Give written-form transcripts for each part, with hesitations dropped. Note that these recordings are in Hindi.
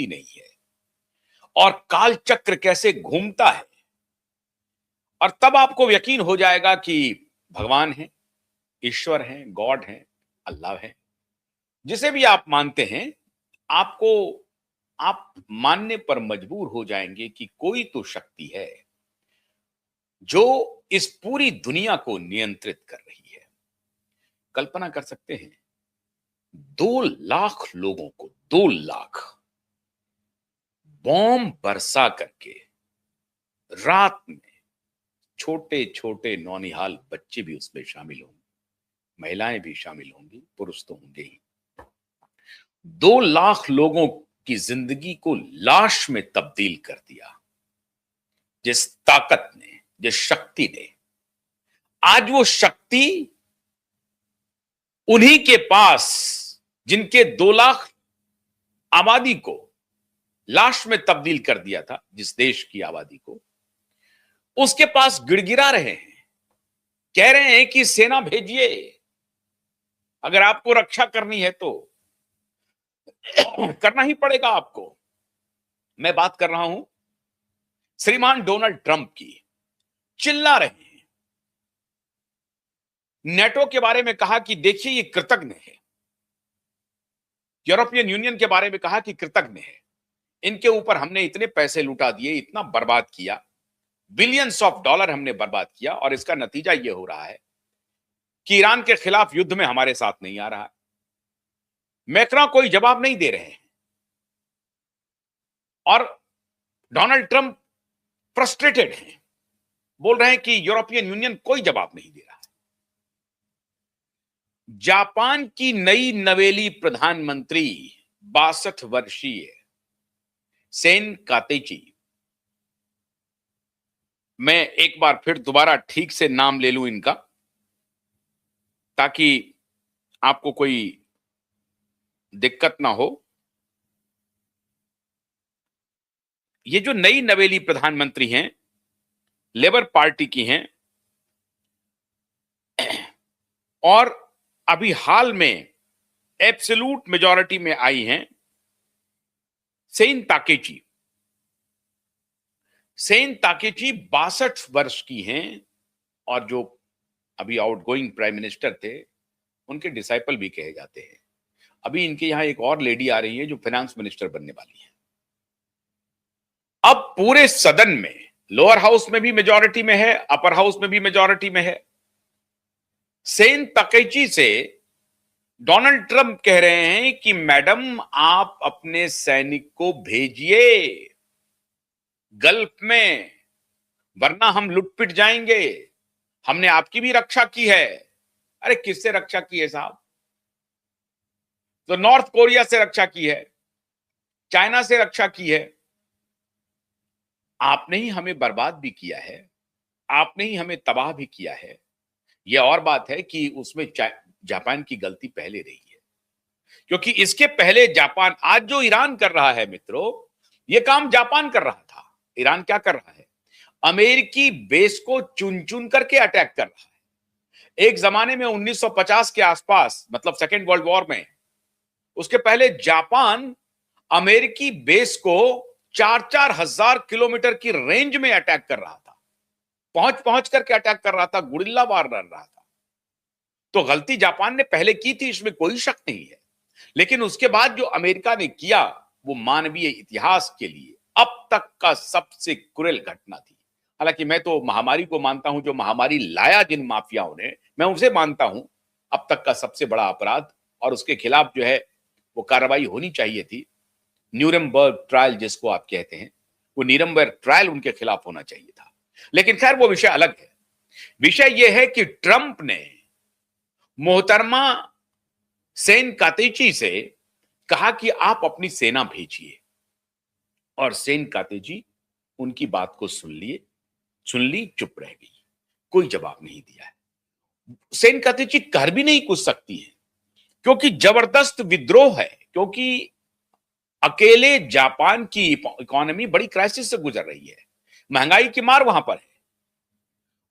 रुकती नहीं है और काल चक्र कैसे घूमता है। और तब आपको यकीन हो जाएगा कि भगवान है, ईश्वर है, गॉड है, अल्लाह है, जिसे भी आप मानते हैं, आपको आप मानने पर मजबूर हो जाएंगे कि कोई तो शक्ति है जो इस पूरी दुनिया को नियंत्रित कर रही है। कल्पना कर सकते हैं 2 लाख लोगों को 2 लाख बॉम्ब बरसा करके रात में, छोटे छोटे नौनिहाल बच्चे भी उसमें शामिल होंगे, महिलाएं भी शामिल होंगी, पुरुष तो होंगे ही। 2 लाख लोगों की जिंदगी को लाश में तब्दील कर दिया। जिस ताकत ने, जिस शक्ति ने, आज वो शक्ति उन्हीं के पास, जिनके 2 लाख आबादी को लाश में तब्दील कर दिया था, जिस देश की आबादी को, उसके पास गिड़गिड़ा रहे हैं, कह रहे हैं कि सेना भेजिए, अगर आपको रक्षा करनी है तो करना ही पड़ेगा आपको। मैं बात कर रहा हूं श्रीमान डोनाल्ड ट्रंप की। चिल्ला रहे हैं, नेटो के बारे में कहा कि देखिए ये कृतज्ञ है, यूरोपियन यूनियन के बारे में कहा कि कृतज्ञ है, इनके ऊपर हमने इतने पैसे लुटा दिए, इतना बर्बाद किया, बिलियंस ऑफ डॉलर हमने बर्बाद किया, और इसका नतीजा यह हो रहा है कि ईरान के खिलाफ युद्ध में हमारे साथ नहीं आ रहा है। मैक्रों कोई जवाब नहीं दे रहे हैं और डोनाल्ड ट्रंप फ्रस्ट्रेटेड हैं, बोल रहे हैं कि यूरोपियन यूनियन कोई जवाब नहीं दे रहा है। जापान की नई नवेली प्रधानमंत्री 62 वर्षीय सेन कातेची, मैं एक बार फिर दोबारा ठीक से नाम ले लूं इनका, ताकि आपको कोई दिक्कत ना हो। ये जो नई नवेली प्रधानमंत्री हैं, लेबर पार्टी की हैं और अभी हाल में एब्सोल्यूट मेजॉरिटी में आई हैं, सेन ताकेची। सेन ताकेची 62 वर्ष की हैं और जो अभी आउटगोइंग प्राइम मिनिस्टर थे, उनके डिसाइपल भी कहे जाते हैं। अभी इनके यहां एक और लेडी आ रही है जो फाइनेंस मिनिस्टर बनने वाली है। अब पूरे सदन में, लोअर हाउस में भी मेजॉरिटी में है, अपर हाउस में भी मेजॉरिटी में है, सेन ताकेची से डोनाल्ड ट्रंप कह रहे हैं कि मैडम आप अपने सैनिक को भेजिए गल्फ में, वरना हम लुटपिट जाएंगे, हमने आपकी भी रक्षा की है। अरे किससे रक्षा की है साहब? तो नॉर्थ कोरिया से रक्षा की है, चाइना से रक्षा की है। आपने ही हमें बर्बाद भी किया है, आपने ही हमें तबाह भी किया है। यह और बात है कि उसमें जापान की गलती पहले रही है, क्योंकि इसके पहले जापान, आज जो ईरान कर रहा है मित्रों, यह काम जापान कर रहा था। ईरान क्या कर रहा है? अमेरिकी बेस को चुन चुन करके अटैक कर रहा है। एक जमाने में 1950 के आसपास, मतलब सेकेंड वर्ल्ड वॉर में, उसके पहले जापान अमेरिकी बेस को 4-4 हजार किलोमीटर की रेंज में अटैक कर रहा था, पहुंच पहुंच करके अटैक कर रहा था, गुरिल्ला वार कर रहा था। तो गलती जापान ने पहले की थी, इसमें कोई शक नहीं है, लेकिन उसके बाद जो अमेरिका ने किया वो मानवीय इतिहास के लिए अब तक का सबसे क्रूर घटना थी। हालांकि मैं तो महामारी को मानता हूं, जो महामारी लाया जिन माफियाओं ने, मैं उसे मानता हूं अब तक का सबसे बड़ा अपराध, और उसके खिलाफ जो है वो कार्रवाई होनी चाहिए थी। न्यूरेमबर्ग ट्रायल जिसको आप कहते हैं, वो न्यूरेमबर्ग ट्रायल उनके खिलाफ होना चाहिए था। लेकिन खैर वो विषय अलग है। विषय यह है कि ट्रंप ने मोहतरमा सेन कातेची से कहा कि आप अपनी सेना भेजिए, और सेन कातेची उनकी बात को सुन ली, चुप रह गई, कोई जवाब नहीं दिया है। सेन कातेची कर भी नहीं कुछ सकती है, क्योंकि जबरदस्त विद्रोह है, क्योंकि अकेले जापान की इकोनॉमी बड़ी क्राइसिस से गुजर रही है, महंगाई की मार वहां पर है,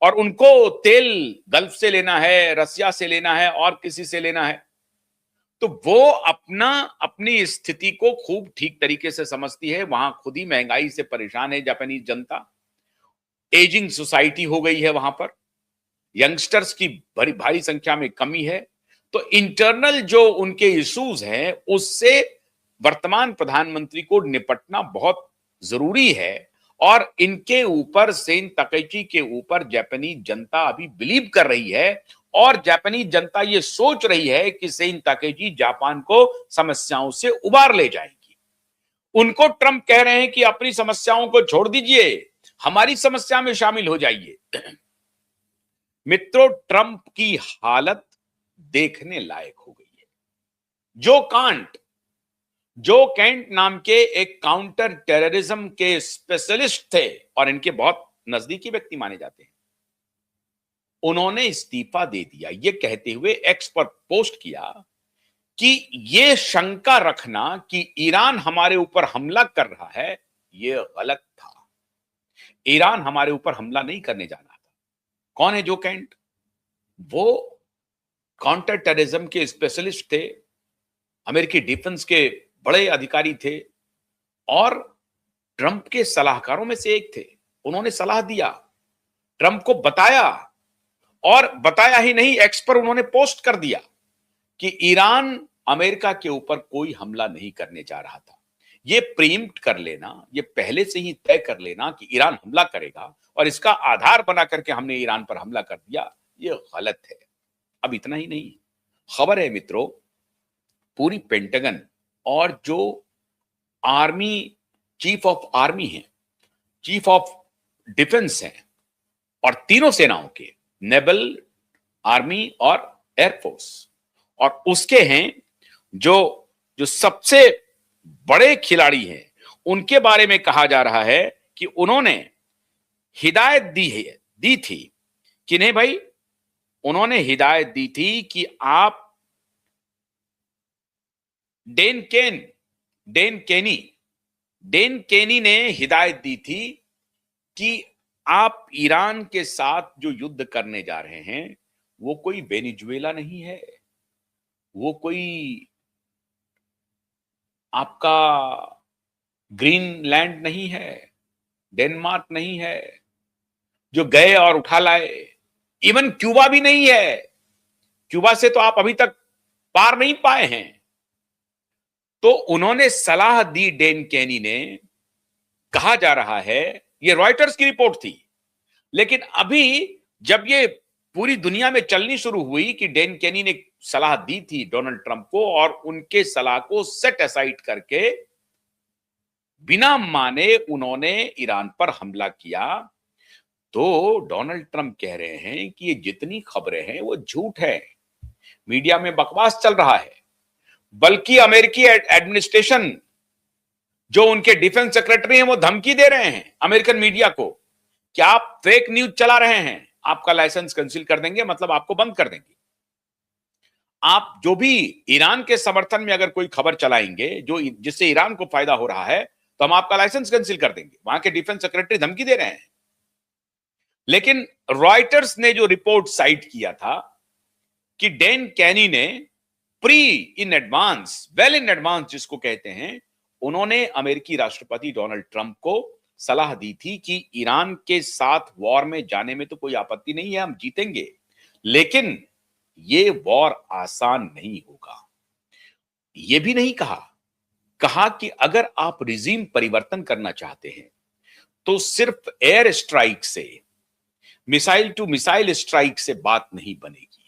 और उनको तेल गल्फ से लेना है, रसिया से लेना है और किसी से लेना है। तो वो अपनी स्थिति को खूब ठीक तरीके से समझती है। वहां खुद ही महंगाई से परेशान है जापानीज जनता। एजिंग सोसाइटी हो गई है वहां पर। यंगस्टर्स की बड़ी भारी संख्या में कमी है। तो इंटरनल जो उनके इश्यूज हैं उससे वर्तमान प्रधानमंत्री को निपटना बहुत जरूरी है। और इनके ऊपर, सेन तकैची के ऊपर जापानीज जनता अभी बिलीव कर रही है। और जापानीज जनता ये सोच रही है कि सेन तकैची जापान को समस्याओं से उबार ले जाएंगी। उनको ट्रंप कह रहे हैं कि अपनी समस्याओं को छोड़ दीजिए, हमारी समस्या में शामिल हो जाइए। मित्रों, ट्रंप की हालत देखने लायक हो गई है। जो कैंट नाम के एक काउंटर टेररिज्म के स्पेशलिस्ट थे और इनके बहुत नजदीकी व्यक्ति माने जाते हैं, उन्होंने इस्तीफा दे दिया, ये कहते हुए एक्स पर पोस्ट किया कि ये शंका रखना कि ईरान हमारे ऊपर हमला कर रहा है, ये गलत था। ईरान हमारे ऊपर हमला नहीं करने जा रहा था। कौन है जो कैंट? वो काउंटर टेररिज्म के स्पेशलिस्ट थे, अमेरिकी डिफेंस के बड़े अधिकारी थे और ट्रंप के सलाहकारों में से एक थे। उन्होंने सलाह दिया, ट्रंप को बताया, और बताया ही नहीं, एक्स पर उन्होंने पोस्ट कर दिया कि ईरान अमेरिका के ऊपर कोई हमला नहीं करने जा रहा था। ये प्रीएम्प्ट कर लेना, ये पहले से ही तय कर लेना कि ईरान हमला करेगा और इसका आधार बना करके हमने ईरान पर हमला कर दिया, ये गलत है। अब इतना ही नहीं, खबर है मित्रों, पूरी पेंटागन और जो आर्मी चीफ ऑफ आर्मी है, चीफ ऑफ डिफेंस है, और तीनों सेनाओं के, नेवल, आर्मी और एयरफोर्स, और उसके हैं जो जो सबसे बड़े खिलाड़ी हैं, उनके बारे में कहा जा रहा है कि उन्होंने हिदायत दी थी कि नहीं भाई, उन्होंने हिदायत दी थी कि आप डेन केनी ने हिदायत दी थी कि आप ईरान के साथ जो युद्ध करने जा रहे हैं वो कोई वेनेजुएला नहीं है, वो कोई आपका ग्रीनलैंड नहीं है, डेनमार्क नहीं है जो गए और उठा लाए, इवन क्यूबा भी नहीं है। क्यूबा से तो आप अभी तक पार नहीं पाए हैं। तो उन्होंने सलाह दी, डेन केनी ने, कहा जा रहा है, ये रॉयटर्स की रिपोर्ट थी, लेकिन अभी जब ये पूरी दुनिया में चलनी शुरू हुई कि डेन केनी ने सलाह दी थी डोनाल्ड ट्रंप को और उनके सलाह को सेट असाइड करके बिना माने उन्होंने ईरान पर हमला किया, तो डोनाल्ड ट्रंप कह रहे हैं कि ये जितनी खबरें हैं वो झूठ है, मीडिया में बकवास चल रहा है। बल्कि अमेरिकी एडमिनिस्ट्रेशन, जो उनके डिफेंस सेक्रेटरी हैं, वो धमकी दे रहे हैं अमेरिकन मीडिया को कि आप फेक न्यूज चला रहे हैं, आपका लाइसेंस कैंसिल कर देंगे, मतलब आपको बंद कर देंगे। आप जो भी ईरान के समर्थन में अगर कोई खबर चलाएंगे जो जिससे ईरान को फायदा हो रहा है, तो हम आपका लाइसेंस कैंसिल कर देंगे। वहां के डिफेंस सेक्रेटरी धमकी दे रहे हैं। लेकिन रॉयटर्स ने जो रिपोर्ट साइट किया था कि डेन केनी ने in advance, well in advance जिसको कहते हैं, उन्होंने अमेरिकी राष्ट्रपति डोनाल्ड ट्रंप को सलाह दी थी कि ईरान के साथ वॉर में जाने में तो कोई आपत्ति नहीं है, हम जीतेंगे, लेकिन ये वॉर आसान नहीं होगा। ये भी नहीं कहा कि अगर आप रिजीम परिवर्तन करना चाहते हैं तो सिर्फ एयर स्ट्राइक से, मिसाइल टू मिसाइल स्ट्राइक से बात नहीं बनेगी।